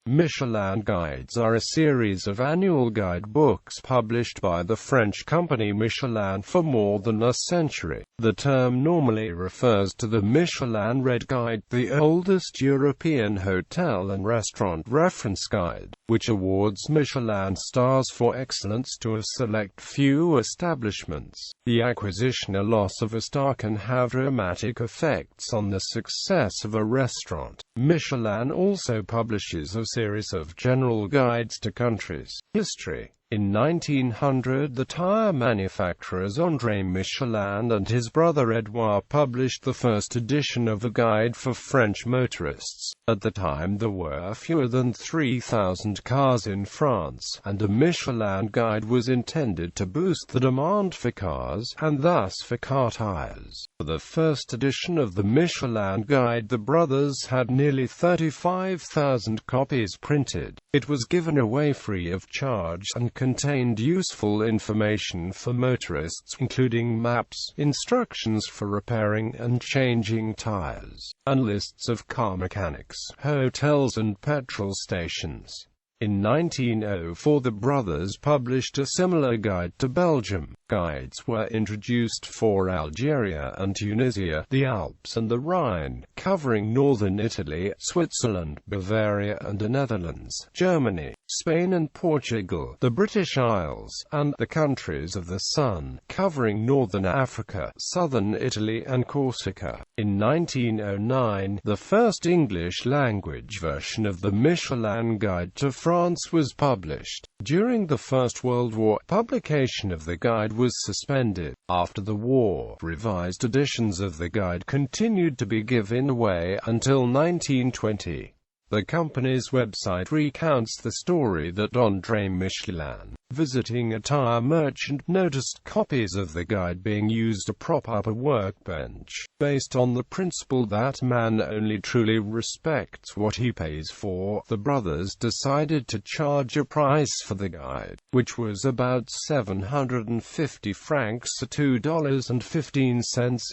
Michelin Guides are a series of annual guidebooks published by the French company Michelin for more than a century. The term normally refers to the Michelin Red Guide, the oldest European hotel and restaurant reference guide, which awards Michelin stars for excellence to a select few establishments. The acquisition or loss of a star can have dramatic effects on the success of a restaurant. Michelin also publishes a series of general guides to countries. History. In 1900, the tire manufacturers André Michelin and his brother Edouard published the first edition of a guide for French motorists. At the time there were fewer than 3,000 cars in France, and a Michelin guide was intended to boost the demand for cars, and thus for car tires. For the first edition of the Michelin Guide, the brothers had nearly 35,000 copies printed. It was given away free of charge, and contained useful information for motorists, including maps, instructions for repairing and changing tires, and lists of car mechanics, hotels and petrol stations. In 1904 the brothers published a similar guide to Belgium. Guides were introduced for Algeria and Tunisia, the Alps and the Rhine, covering northern Italy, Switzerland, Bavaria and the Netherlands, Germany, Spain and Portugal, the British Isles, and the countries of the Sun, covering northern Africa, southern Italy and Corsica. In 1909, the first English-language version of the Michelin Guide to France was published. During the First World War, publication of the guide was suspended. After the war, revised editions of the guide continued to be given away until 1920. The company's website recounts the story that André Michelin, visiting a tire merchant, noticed copies of the guide being used to prop up a workbench. Based on the principle that man only truly respects what he pays for, the brothers decided to charge a price for the guide, which was about 750 francs or $2.15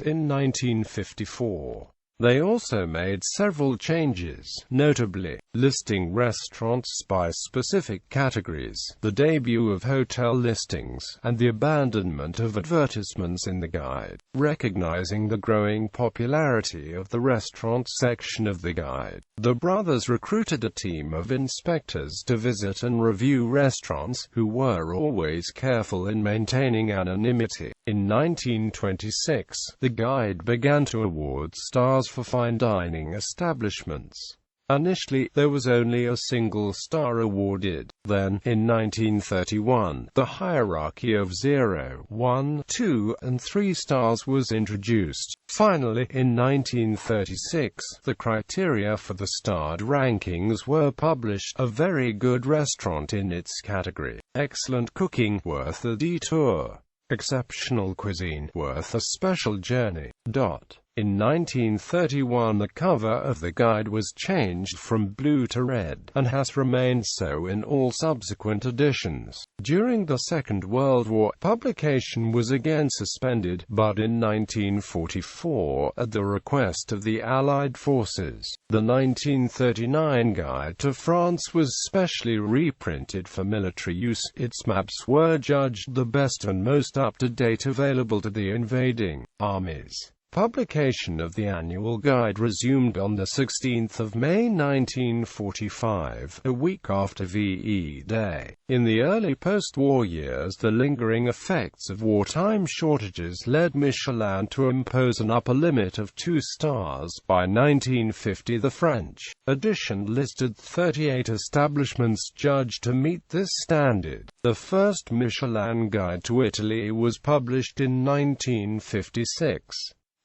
in 1954. They also made several changes, notably, listing restaurants by specific categories, the debut of hotel listings, and the abandonment of advertisements in the guide. Recognizing the growing popularity of the restaurant section of the guide, the brothers recruited a team of inspectors to visit and review restaurants, who were always careful in maintaining anonymity. In 1926, the guide began to award stars for fine dining establishments. Initially, there was only a single star awarded. Then, in 1931, the hierarchy of 0, 1, 2, and 3 stars was introduced. Finally, in 1936, the criteria for the starred rankings were published. A very good restaurant in its category. Excellent cooking, worth a detour. Exceptional cuisine, worth a special journey. In 1931 the cover of the guide was changed from blue to red, and has remained so in all subsequent editions. During the Second World War, publication was again suspended, but in 1944, at the request of the Allied forces, the 1939 Guide to France was specially reprinted for military use. Its maps were judged the best and most up-to-date available to the invading armies. Publication of the annual guide resumed on 16 May 1945, a week after VE Day. In the early post-war years, the lingering effects of wartime shortages led Michelin to impose an upper limit of 2 stars. By 1950 the French edition listed 38 establishments judged to meet this standard. The first Michelin Guide to Italy was published in 1956.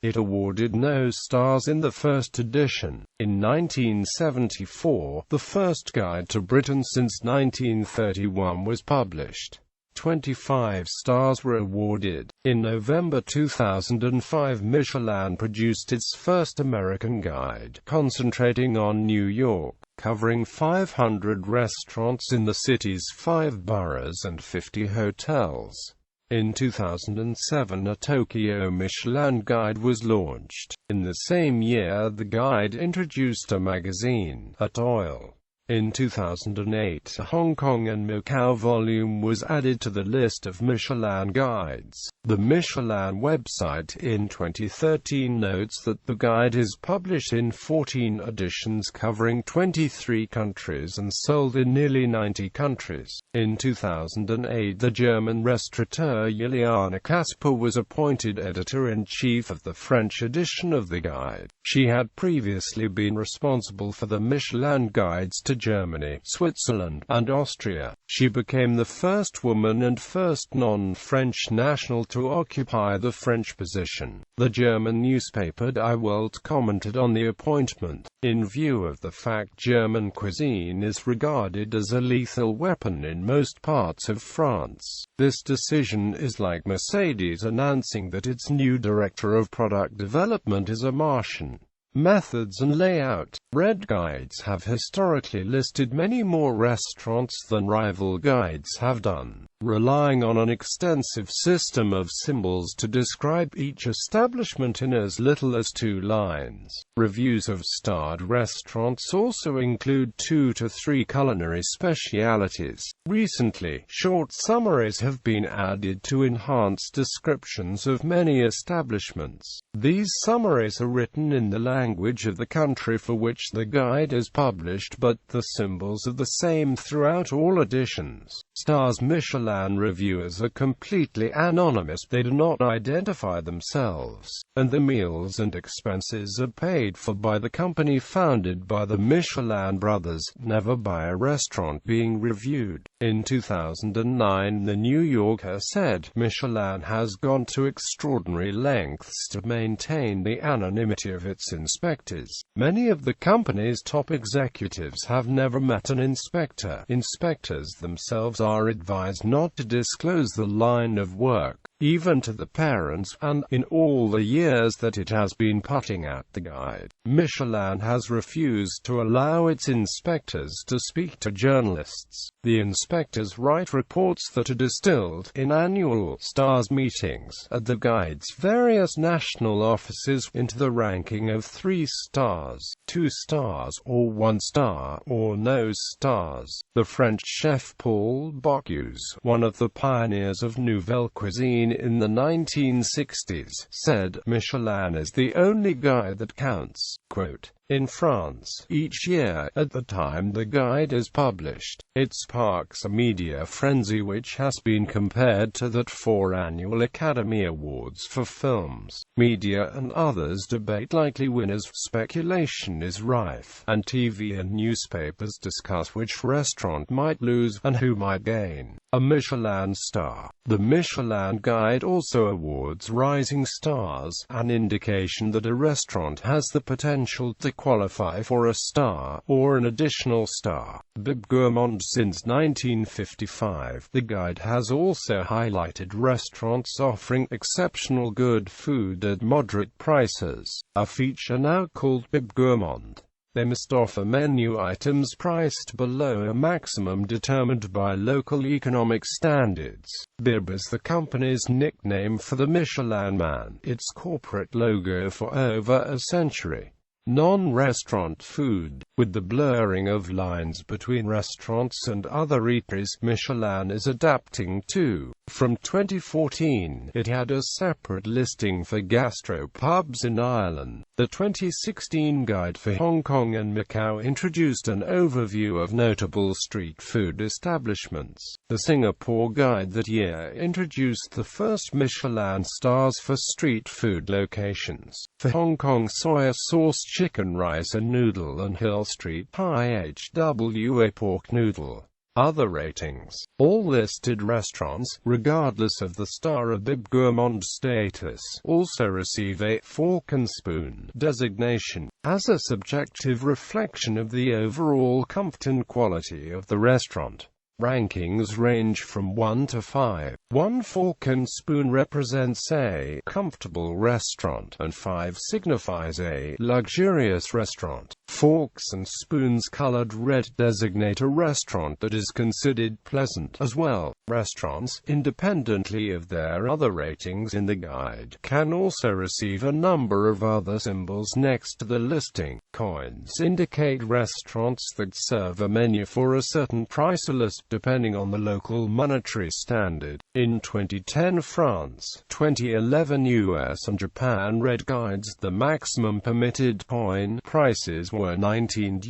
It awarded no stars in the first edition. In 1974, the first guide to Britain since 1931 was published. 25 stars were awarded. In November 2005, Michelin produced its first American guide, concentrating on New York, covering 500 restaurants in the city's 5 boroughs and 50 hotels. In 2007 a Tokyo Michelin Guide was launched. In the same year the guide introduced a magazine, at oil. In 2008, a Hong Kong and Macau volume was added to the list of Michelin Guides. The Michelin website in 2013 notes that the guide is published in 14 editions covering 23 countries and sold in nearly 90 countries. In 2008, the German restaurateur Juliana Kasper was appointed editor-in-chief of the French edition of the guide. She had previously been responsible for the Michelin Guides to Germany, Switzerland, and Austria. She became the first woman and first non-French national to occupy the French position. The German newspaper Die Welt commented on the appointment. In view of the fact German cuisine is regarded as a lethal weapon in most parts of France, this decision is like Mercedes announcing that its new director of product development is a Martian. Methods and layout. Red guides have historically listed many more restaurants than rival guides have done, relying on an extensive system of symbols to describe each establishment in as little as 2 lines. Reviews of starred restaurants also include 2 to 3 culinary specialities. Recently, short summaries have been added to enhance descriptions of many establishments. These summaries are written in the language of the country for which the guide is published, but the symbols are the same throughout all editions. Stars Michelin reviewers are completely anonymous, they do not identify themselves, and the meals and expenses are paid for by the company founded by the Michelin brothers, never by a restaurant being reviewed. In 2009, The New Yorker said, Michelin has gone to extraordinary lengths to maintain the anonymity of its inspectors. Many of the company's top executives have never met an inspector. Inspectors themselves are advised not to disclose the line of work, even to the parents, and, in all the years that it has been putting out the guide, Michelin has refused to allow its inspectors to speak to journalists. The inspectors write reports that are distilled in annual stars meetings at the guide's various national offices into the ranking of 3 stars, 2 stars, or 1 star, or no stars. The French chef Paul Bocuse, one of the pioneers of Nouvelle Cuisine in the 1960s, said, Michelin is the only guide that counts. Quote, in France, each year, at the time the guide is published, it sparks a media frenzy which has been compared to that 4 annual Academy Awards for films. Media and others debate likely winners, speculation is rife, and TV and newspapers discuss which restaurant might lose and who might gain a Michelin star. The Michelin Guide also awards rising stars, an indication that a restaurant has the potential to qualify for a star, or an additional star. Bib Gourmand. Since 1955, the guide has also highlighted restaurants offering exceptional good food at moderate prices, a feature now called Bib Gourmand. They must offer menu items priced below a maximum determined by local economic standards. Bib is the company's nickname for the Michelin Man, its corporate logo for over a century. Non-restaurant food. With the blurring of lines between restaurants and other eateries, Michelin is adapting too. From 2014, it had a separate listing for gastropubs in Ireland. The 2016 Guide for Hong Kong and Macau introduced an overview of notable street food establishments. The Singapore Guide that year introduced the first Michelin stars for street food locations. For Hong Kong, soya sauce chicken rice and noodle, and Hill Street IHWA pork noodle. Other ratings. All listed restaurants, regardless of the star or Bib Gourmand status, also receive a fork and spoon designation, as a subjective reflection of the overall comfort and quality of the restaurant. Rankings range from 1 to 5. 1 fork and spoon represents a comfortable restaurant, and 5 signifies a luxurious restaurant. Forks and spoons colored red designate a restaurant that is considered pleasant as well. Restaurants, independently of their other ratings in the guide, can also receive a number of other symbols next to the listing. Coins indicate restaurants that serve a menu for a certain price, a list depending on the local monetary standard. In 2010 France, 2011 US and Japan Red Guides, the maximum permitted coin prices were €19,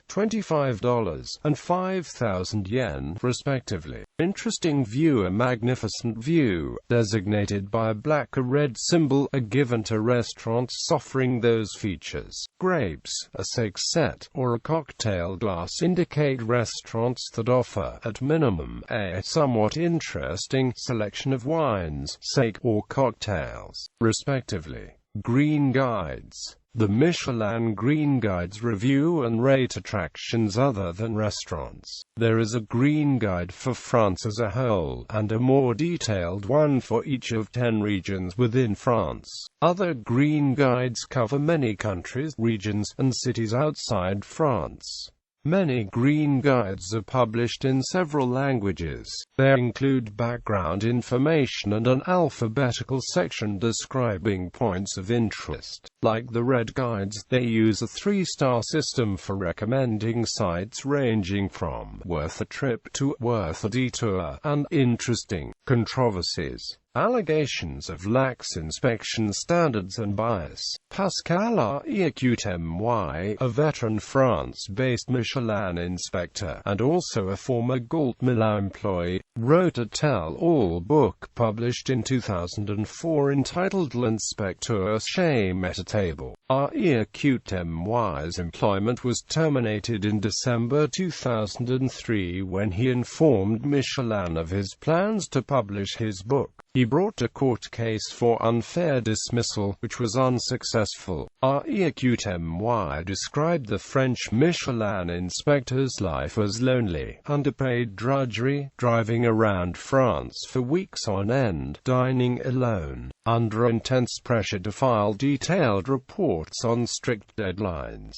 $25, and 5,000 yen, respectively. Interesting view. A magnificent view, designated by a black or red symbol, are given to restaurants offering those features. Grapes, a sake set, or a cocktail glass indicate restaurants that offer, at minimum, a somewhat interesting selection of wines, sake, or cocktails, respectively. Green Guides. The Michelin Green Guides review and rate attractions other than restaurants. There is a green guide for France as a whole, and a more detailed one for each of 10 regions within France. Other green guides cover many countries, regions, and cities outside France. Many green guides are published in several languages. They include background information and an alphabetical section describing points of interest. Like the Red Guides, they use a 3-star system for recommending sites ranging from worth a trip to worth a detour, and interesting. Controversies. Allegations of lax inspection standards and bias. Pascal Arnaud, a veteran France-based Michelin inspector, and also a former Michelin employee, wrote a tell-all book published in 2004 entitled L'Inspecteur chez Metatable. Arnaud's employment was terminated in December 2003 when he informed Michelin of his plans to publish his book. He brought a court case for unfair dismissal, which was unsuccessful. Arnaud described the French Michelin inspector's life as lonely, underpaid drudgery, driving around France for weeks on end, dining alone, under intense pressure to file detailed reports on strict deadlines.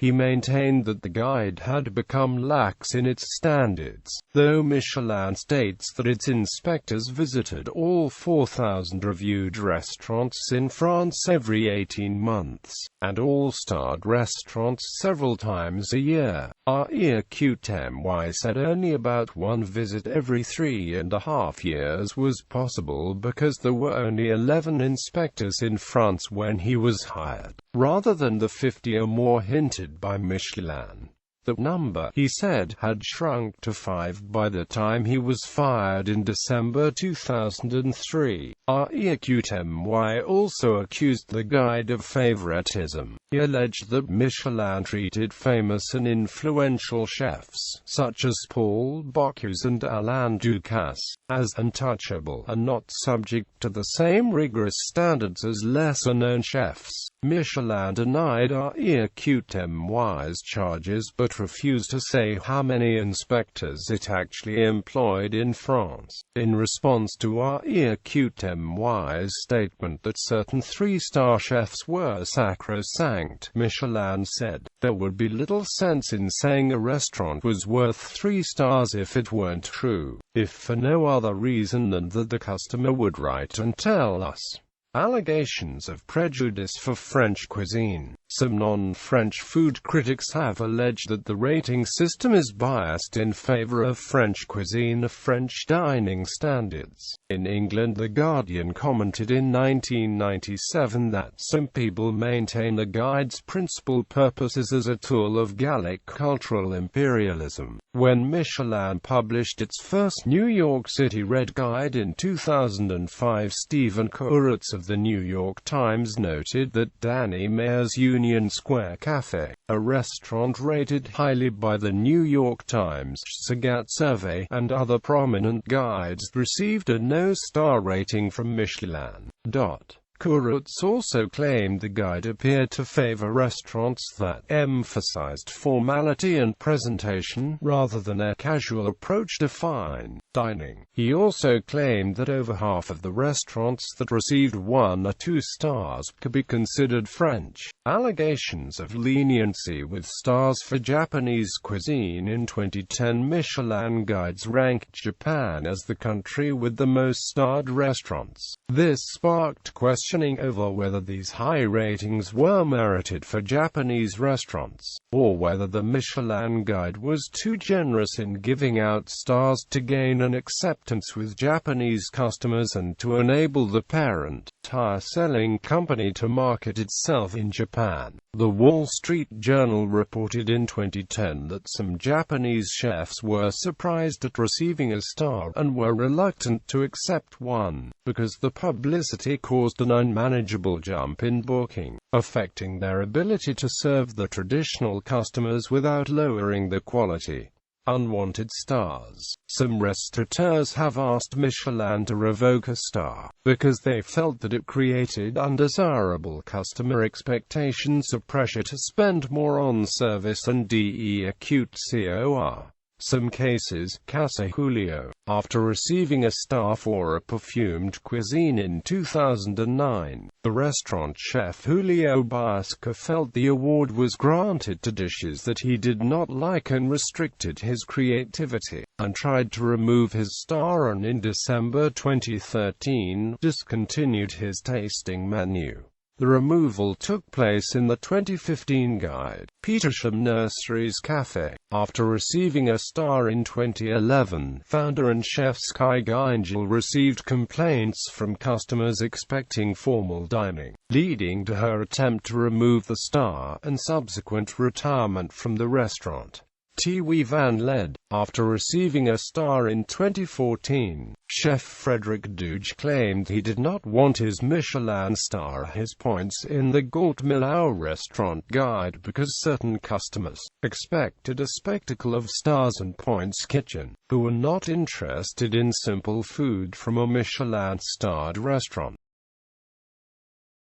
He maintained that the guide had become lax in its standards, though Michelin states that its inspectors visited all 4,000 reviewed restaurants in France every 18 months, and all starred restaurants several times a year. Arnaud said only about one visit every 3.5 years was possible because there were only 11 inspectors in France when he was hired, rather than the 50 or more hinted by Michelin. The number, he said, had shrunk to 5 by the time he was fired in December 2003. Arnaud also accused the guide of favoritism. He alleged that Michelin treated famous and influential chefs, such as Paul Bocuse and Alain Ducasse, as untouchable and not subject to the same rigorous standards as lesser-known chefs. Michelin denied Arnaud's charges but refused to say how many inspectors it actually employed in France. In response to Arnaud's statement that certain 3-star chefs were sacrosanct, Michelin said, "There would be little sense in saying a restaurant was worth 3 stars if it weren't true, if for no other reason than that the customer would write and tell us." Allegations of prejudice for French cuisine. Some non-French food critics have alleged that the rating system is biased in favor of French cuisine or French dining standards. In England, The Guardian commented in 1997 that some people maintain the guide's principal purpose is as a tool of Gallic cultural imperialism. When Michelin published its first New York City Red Guide in 2005, Stephen Koretz of the New York Times noted that Danny Meyer's Union Square Cafe, a restaurant rated highly by the New York Times Sagat survey, and other prominent guides, received a no-star rating from Michelin. Kurutz also claimed the guide appeared to favor restaurants that emphasized formality and presentation, rather than a casual approach to fine dining. He also claimed that over half of the restaurants that received 1 or 2 stars could be considered French. Allegations of leniency with stars for Japanese cuisine. In 2010, Michelin Guides ranked Japan as the country with the most starred restaurants. This sparked questioning over whether these high ratings were merited for Japanese restaurants, or whether the Michelin Guide was too generous in giving out stars to gain an acceptance with Japanese customers and to enable the parent, tire-selling company to market itself in Japan. The Wall Street Journal reported in 2010 that some Japanese chefs were surprised at receiving a star, and were reluctant to accept one, because the publicity caused an unmanageable jump in booking, affecting their ability to serve the traditional customers without lowering the quality. Unwanted stars. Some restaurateurs have asked Michelin to revoke a star, because they felt that it created undesirable customer expectations or pressure to spend more on service and acute COR. Some cases, Casa Julio, after receiving a star for a perfumed cuisine in 2009, the restaurant chef Julio Basca felt the award was granted to dishes that he did not like and restricted his creativity, and tried to remove his star, and in December 2013, discontinued his tasting menu. The removal took place in the 2015 guide, Petersham Nurseries Cafe. After receiving a star in 2011, founder and chef Sky Geingel received complaints from customers expecting formal dining, leading to her attempt to remove the star, and subsequent retirement from the restaurant. Tiwi van Led. After receiving a star in 2014, chef Frederick Douge claimed he did not want his Michelin star his points in the Galt Millau restaurant guide because certain customers expected a spectacle of stars and points kitchen, who were not interested in simple food from a Michelin-starred restaurant.